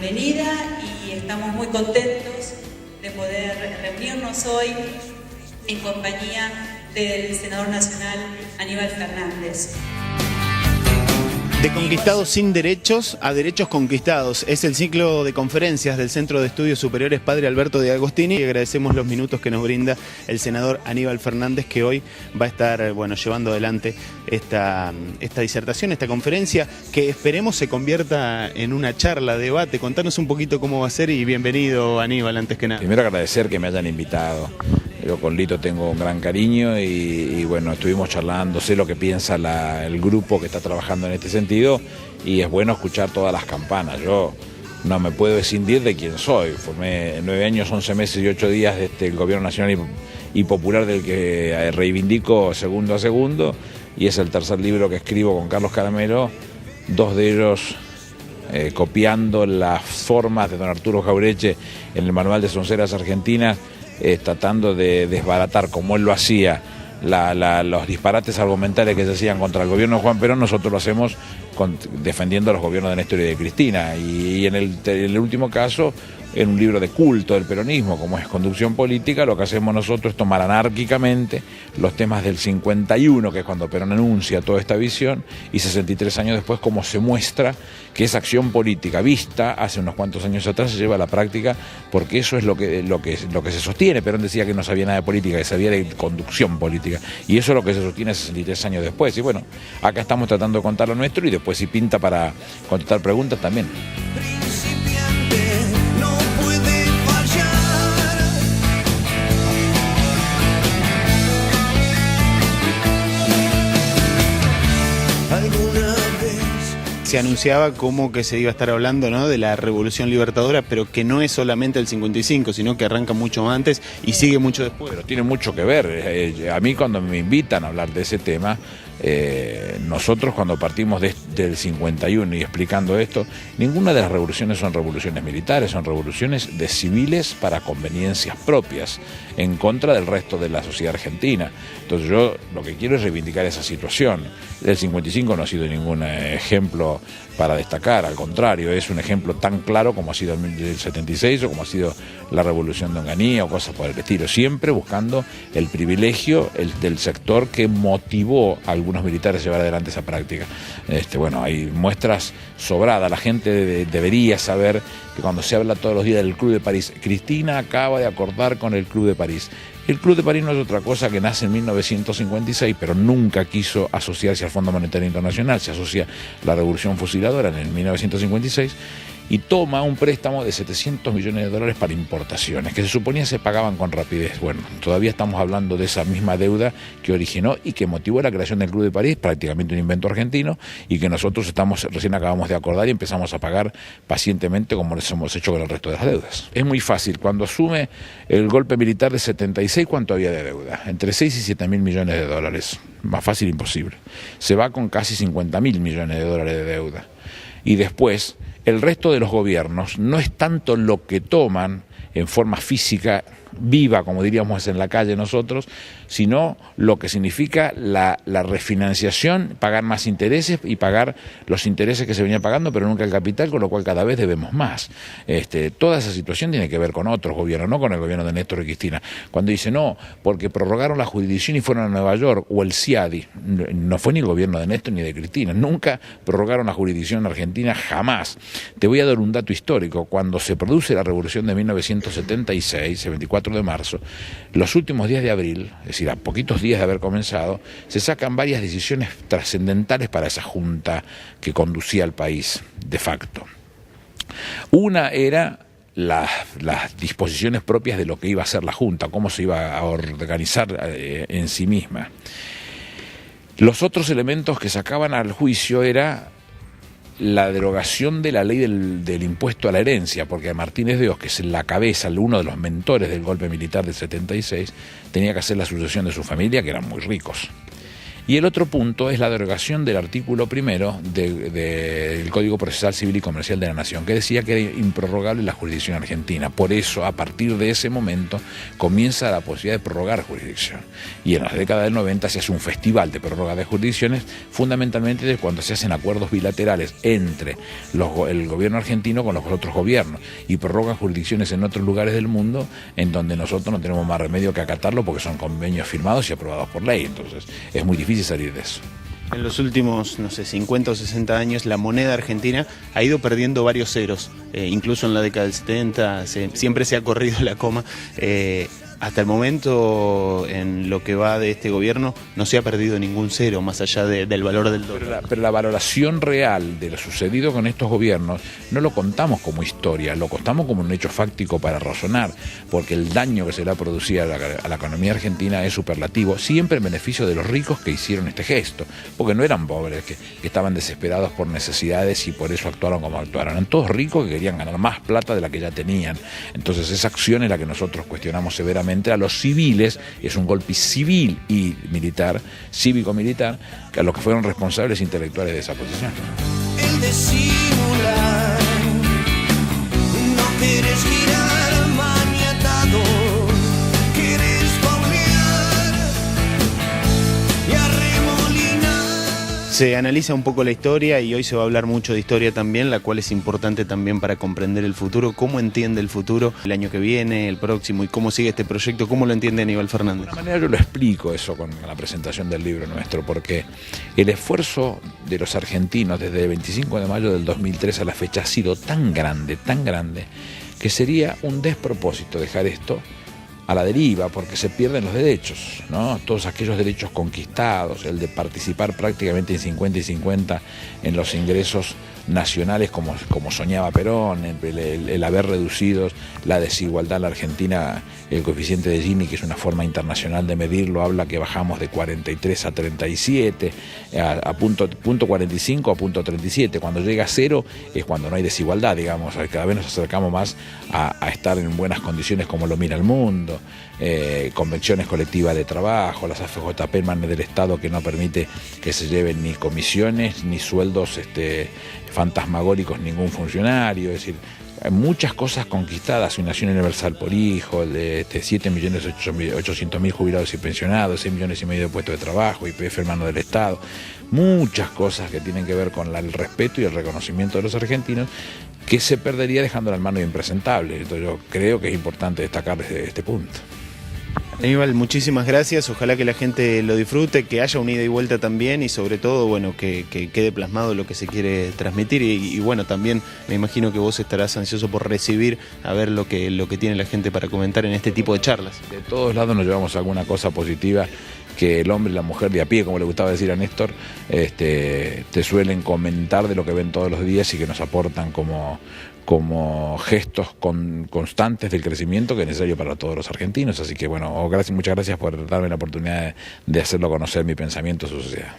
bienvenida y estamos muy contentos de poder reunirnos hoy en compañía del senador nacional Aníbal Fernández. De conquistados sin derechos a derechos conquistados. Es el ciclo de conferencias del Centro de Estudios Superiores Padre Alberto de Agostini y agradecemos los minutos que nos brinda el senador Aníbal Fernández, que hoy va a estar llevando adelante esta disertación, esta conferencia, que esperemos se convierta en una charla, debate. Contanos un poquito cómo va a ser y bienvenido, Aníbal, antes que nada. Primero agradecer que me hayan invitado. Yo con Lito tengo un gran cariño y bueno, estuvimos charlando, sé lo que piensa el grupo que está trabajando en este sentido y es bueno escuchar todas las campanas. Yo no me puedo escindir de quién soy. Formé 9 años, 11 meses y 8 días desde el gobierno nacional y popular del que reivindico segundo a segundo, y es el tercer libro que escribo con Carlos Caramelo, 2 de ellos copiando las formas de don Arturo Jaureche en el Manual de Sonceras Argentinas, tratando de desbaratar, como él lo hacía, los disparates argumentales que se hacían contra el gobierno de Juan Perón. Nosotros lo hacemos defendiendo a los gobiernos de Néstor y de Cristina. Y en el último caso, en un libro de culto del peronismo, como es Conducción Política, lo que hacemos nosotros es tomar anárquicamente los temas del 51, que es cuando Perón anuncia toda esta visión, y 63 años después, cómo se muestra que esa acción política vista hace unos cuantos años atrás se lleva a la práctica, porque eso es lo que se sostiene. Perón decía que no sabía nada de política, que sabía de conducción política, y eso es lo que se sostiene 63 años después. Y bueno, acá estamos tratando de contar lo nuestro, y después si pinta para contestar preguntas también. Se anunciaba como que se iba a estar hablando, ¿no?, de la Revolución Libertadora, pero que no es solamente el 55, sino que arranca mucho antes y sigue mucho después. Pero tiene mucho que ver. A mí, cuando me invitan a hablar de ese tema, nosotros cuando partimos del 51 y explicando esto, ninguna de las revoluciones son revoluciones militares, son revoluciones de civiles para conveniencias propias, en contra del resto de la sociedad argentina. Entonces yo lo que quiero es reivindicar esa situación. El 55 no ha sido ningún ejemplo para destacar, al contrario, es un ejemplo tan claro como ha sido el 76 o como ha sido la Revolución de Onganía o cosas por el estilo, siempre buscando el privilegio del sector que motivó a algunos militares a llevar adelante esa práctica. Bueno, hay muestras sobradas. La gente debería saber que cuando se habla todos los días del Club de París, Cristina acaba de acordar con el Club de París. El Club de París no es otra cosa que nace en 1956, pero nunca quiso asociarse al Fondo Monetario Internacional. Se asocia a la Revolución Fusiladora en el 1956 y toma un préstamo de 700 millones de dólares para importaciones, que se suponía se pagaban con rapidez. Bueno, todavía estamos hablando de esa misma deuda que originó y que motivó la creación del Club de París, prácticamente un invento argentino, y que nosotros recién acabamos de acordar y empezamos a pagar pacientemente como les hemos hecho con el resto de las deudas. Es muy fácil. Cuando asume el golpe militar de 76, ¿cuánto había de deuda? Entre 6 y 7 mil millones de dólares. Más fácil imposible. Se va con casi 50 mil millones de dólares de deuda. Y después, el resto de los gobiernos no es tanto lo que toman en forma física, viva, como diríamos en la calle nosotros, sino lo que significa la refinanciación, pagar más intereses y pagar los intereses que se venían pagando, pero nunca el capital, con lo cual cada vez debemos más. Toda esa situación tiene que ver con otros gobiernos, no con el gobierno de Néstor y Cristina. Cuando dice no, porque prorrogaron la jurisdicción y fueron a Nueva York, o el CIADI, no fue ni el gobierno de Néstor ni de Cristina, nunca prorrogaron la jurisdicción argentina, jamás. Te voy a dar un dato histórico. Cuando se produce la revolución de 1976, el 24 de marzo, los últimos días de abril, es decir, a poquitos días de haber comenzado, se sacan varias decisiones trascendentales para esa junta que conducía al país, de facto. Una era las disposiciones propias de lo que iba a hacer la junta, cómo se iba a organizar en sí misma. Los otros elementos que sacaban al juicio era la derogación de la ley del impuesto a la herencia, porque Martínez de Oz, que es la cabeza, uno de los mentores del golpe militar del 76, tenía que hacer la sucesión de su familia, que eran muy ricos. Y el otro punto es la derogación del artículo primero del Código Procesal Civil y Comercial de la Nación, que decía que era improrrogable la jurisdicción argentina. Por eso, a partir de ese momento, comienza la posibilidad de prorrogar jurisdicción. Y en la década del 90 se hace un festival de prórroga de jurisdicciones, fundamentalmente de cuando se hacen acuerdos bilaterales entre el gobierno argentino con los otros gobiernos, y prorrogan jurisdicciones en otros lugares del mundo en donde nosotros no tenemos más remedio que acatarlo porque son convenios firmados y aprobados por ley. Entonces, es muy difícil salir de eso. En los últimos, no sé, 50 o 60 años, la moneda argentina ha ido perdiendo varios ceros. Incluso en la década del 70 siempre se ha corrido la coma. Hasta el momento, en lo que va de este gobierno, no se ha perdido ningún cero, más allá del valor del dólar. Pero la valoración real de lo sucedido con estos gobiernos no lo contamos como historia, lo contamos como un hecho fáctico para razonar, porque el daño que se le ha producido a la economía argentina es superlativo, siempre en beneficio de los ricos que hicieron este gesto, porque no eran pobres, que estaban desesperados por necesidades y por eso actuaron como actuaron. Eran todos ricos que querían ganar más plata de la que ya tenían. Entonces esa acción es la que nosotros cuestionamos severamente a los civiles. Es un golpe civil y militar, cívico-militar, a los que fueron responsables intelectuales de esa posición. El de simular, no quieres girar maniatado, quieres paulear y arremolinar. Se analiza un poco la historia y hoy se va a hablar mucho de historia también, la cual es importante también para comprender el futuro. ¿Cómo entiende el futuro el año que viene, el próximo, y cómo sigue este proyecto? ¿Cómo lo entiende Aníbal Fernández? De alguna manera yo lo explico eso con la presentación del libro nuestro, porque el esfuerzo de los argentinos desde el 25 de mayo del 2003 a la fecha ha sido tan grande, que sería un despropósito dejar esto a la deriva, porque se pierden los derechos, ¿no? Todos aquellos derechos conquistados, el de participar prácticamente en 50 y 50 en los ingresos nacionales como soñaba Perón, el haber reducido la desigualdad en la Argentina. El coeficiente de Gini, que es una forma internacional de medirlo, habla que bajamos de 43 a 37, a punto 45 a punto 37. Cuando llega a cero es cuando no hay desigualdad, digamos. Cada vez nos acercamos más a estar en buenas condiciones como lo mira el mundo. Convenciones colectivas de trabajo, las AFJP en manos del Estado, que no permite que se lleven ni comisiones ni sueldos fantasmagóricos ningún funcionario. Es decir, hay muchas cosas conquistadas: una nación universal por hijo, de 7.800.000 jubilados y pensionados, 6,5 millones de puestos de trabajo, YPF en manos del Estado. Muchas cosas que tienen que ver con el respeto y el reconocimiento de los argentinos, que se perdería dejándola en manos de impresentables. Entonces yo creo que es importante destacar este punto. Aníbal, muchísimas gracias, ojalá que la gente lo disfrute, que haya una ida y vuelta también, y sobre todo, bueno, que quede plasmado lo que se quiere transmitir, y bueno, también me imagino que vos estarás ansioso por recibir, a ver lo que tiene la gente para comentar en este tipo de charlas. De todos lados nos llevamos alguna cosa positiva, que el hombre y la mujer de a pie, como le gustaba decir a Néstor, te suelen comentar de lo que ven todos los días y que nos aportan como gestos constantes del crecimiento que es necesario para todos los argentinos. Así que bueno, muchas gracias por darme la oportunidad de hacerlo conocer mi pensamiento a su sociedad.